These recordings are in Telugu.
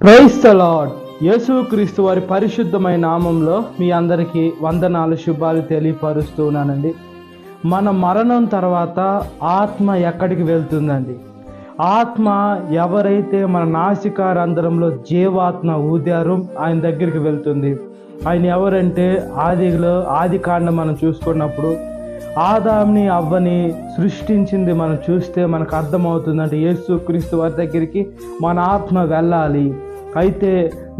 Praise the lord. యేసుక్రీస్తు వారి పరిశుద్ధమైన నామంలో మీ అందరికీ వందనాలు, శుభాలు తెలియపరుస్తున్నానండి. మన మరణం తర్వాత ఆత్మ ఎక్కడికి వెళ్తుందండి? ఆత్మ ఎవరైతే మన నాసికా రంధ్రంలో జీవాత్మ ఊదారో ఆయన దగ్గరికి వెళ్తుంది. ఆయన ఎవరంటే ఆది కాండం మనం చూసుకున్నప్పుడు ఆదాంని అవ్వని సృష్టించింది మనం చూస్తే మనకు అర్థమవుతుందంటే యేసుక్రీస్తు వారి దగ్గరికి మన ఆత్మ వెళ్ళాలి. అయితే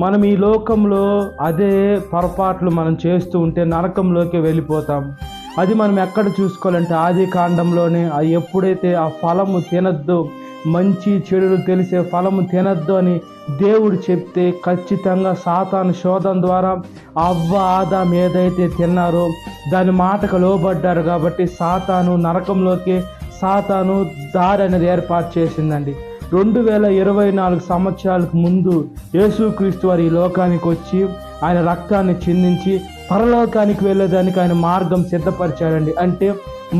మనం ఈ లోకంలో అదే పొరపాట్లు మనం చేస్తూ ఉంటే నరకంలోకి వెళ్ళిపోతాం. అది మనం ఎక్కడ చూసుకోవాలంటే ఆది కాండంలోనే ఎప్పుడైతే ఆ ఫలము తినద్దు, మంచి చెడులు తెలిసే ఫలము తినద్దు అని దేవుడు చెప్తే ఖచ్చితంగా సాతాను శోధన ద్వారా అవ్వ ఆదాం ఏదైతే తిన్నారో దాని మాటకు లోబడ్డారు కాబట్టి సాతాను నరకంలోకి దారి అనేది ఏర్పాటు చేసిందండి. 2024 సంవత్సరాలకు ముందు యేసుక్రీస్తు వారు ఈ లోకానికి వచ్చి ఆయన రక్తాన్ని చిందించి పరలోకానికి వెళ్ళేదానికి ఆయన మార్గం సిద్ధపరిచారండి. అంటే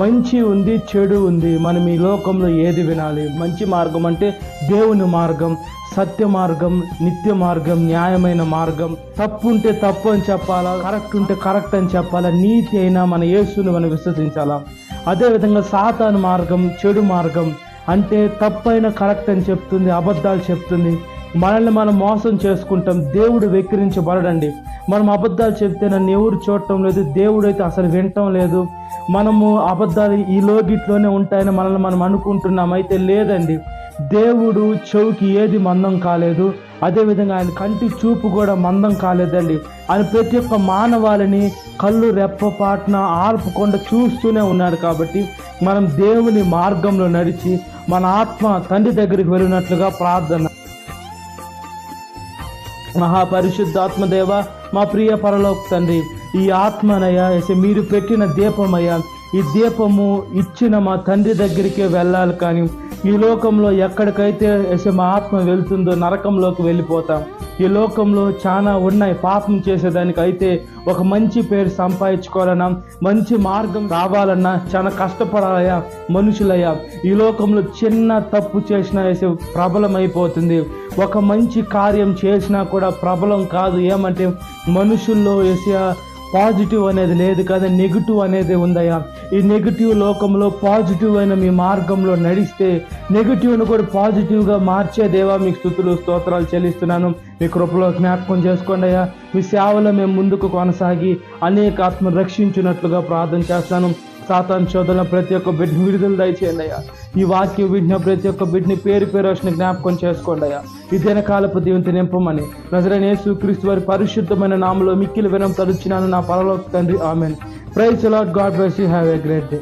మంచి ఉంది, చెడు ఉంది. మనం ఈ లోకంలో ఏది వినాలి? మంచి మార్గం అంటే దేవుని మార్గం, సత్య మార్గం, నిత్య మార్గం, న్యాయమైన మార్గం. తప్పు ఉంటే తప్పు అని చెప్పాలా, కరెక్ట్ ఉంటే కరెక్ట్ అని చెప్పాలా, నీతి అయినా మన యేసుని మనం విశ్వసించాలా. అదేవిధంగా సాతాను మార్గం, చెడు మార్గం అంటే తప్పైన కరెక్ట్ అని చెప్తుంది, అబద్ధాలు చెప్తుంది. మనల్ని మనం మోసం చేసుకుంటాం. దేవుడు వెక్కిరించబడడండి. మనం అబద్ధాలు చెప్తే నన్ను ఎవరు చూడటం లేదు, దేవుడు అయితే అసలు వినటం లేదు. మనము అబద్ధాలు ఈ లోగిట్లోనే ఉంటాయని మనల్ని మనం అనుకుంటున్నాం. అయితే లేదండి, దేవుడు చెవుకి ఏది మందం కాలేదు, అదేవిధంగా ఆయన కంటి చూపు కూడా మందం కాలేదండి. ఆయన ప్రతి ఒక్క మానవాళిని కళ్ళు రెప్పపాటున ఆర్పకుండా చూస్తూనే ఉన్నాడు. కాబట్టి మనం దేవుని మార్గంలో నడిచి మన ఆత్మ తండ్రి దగ్గరికి వెళ్ళినట్లుగా ప్రార్థన. మహాపరిశుద్ధాత్మదేవ, మా ప్రియ పరలోక తండ్రి, ఈ ఆత్మనయ్యా మీరు పెట్టిన దీపమయ్యా, ఈ దీపము ఇచ్చిన మా తండ్రి దగ్గరికే వెళ్ళాలి. కానీ ఈ లోకంలో ఎక్కడికైతే మా ఆత్మ వెళ్తుందో నరకంలోకి వెళ్ళిపోతాం. ఈ లోకంలో చాలా ఉన్నాయి పాపం చేసేదానికి. అయితే ఒక మంచి పేరు సంపాదించుకోవాలన్నా, మంచి మార్గం రావాలన్నా చాలా కష్టపడాలయ్యా మనుషులయ్యా. ఈ లోకంలో చిన్న తప్పు చేసినా ప్రబలం అయిపోతుంది. ఒక మంచి కార్యం చేసినా కూడా ప్రబలం కాదు. ఏమంటే మనుషుల్లో పాజిటివ్ అనేది లేదు కదా, నెగిటివ్ అనేది ఉందయ్యా. ఈ నెగిటివ్ లోకంలో పాజిటివ్ అయిన మీ మార్గంలో నడిస్తే నెగిటివ్ను కూడా పాజిటివ్గా మార్చే దేవా మీకు స్తుతులు స్తోత్రాలు చెల్లిస్తున్నాను. మీ కృపలో జ్ఞాపకం చేసుకోండి అయ్యా. మీ సేవలో మేము ముందుకు కొనసాగి అనేక ఆత్మను రక్షించినట్లుగా ప్రార్థన చేస్తాను. సాతాను శోధన ప్రతి ఒక్క బిడ్డని విడుదల దయచేయండి అయ్యా. ఈ వాక్యం విడిన ప్రతి ఒక్క బిడ్డని పేరు వచ్చిన జ్ఞాపకం చేసుకోండి అయ్యా. ఈ దినకాలపు దీవెనతో నింపమని నజరేయుడైన యేసుక్రీస్తు వారి పరిశుద్ధమైన నామములో మిక్కిలి వినయం తలుచున్నాను నా పరలోక తండ్రి. ఆమేన్. Praise the Lord. God bless you. Have a great day.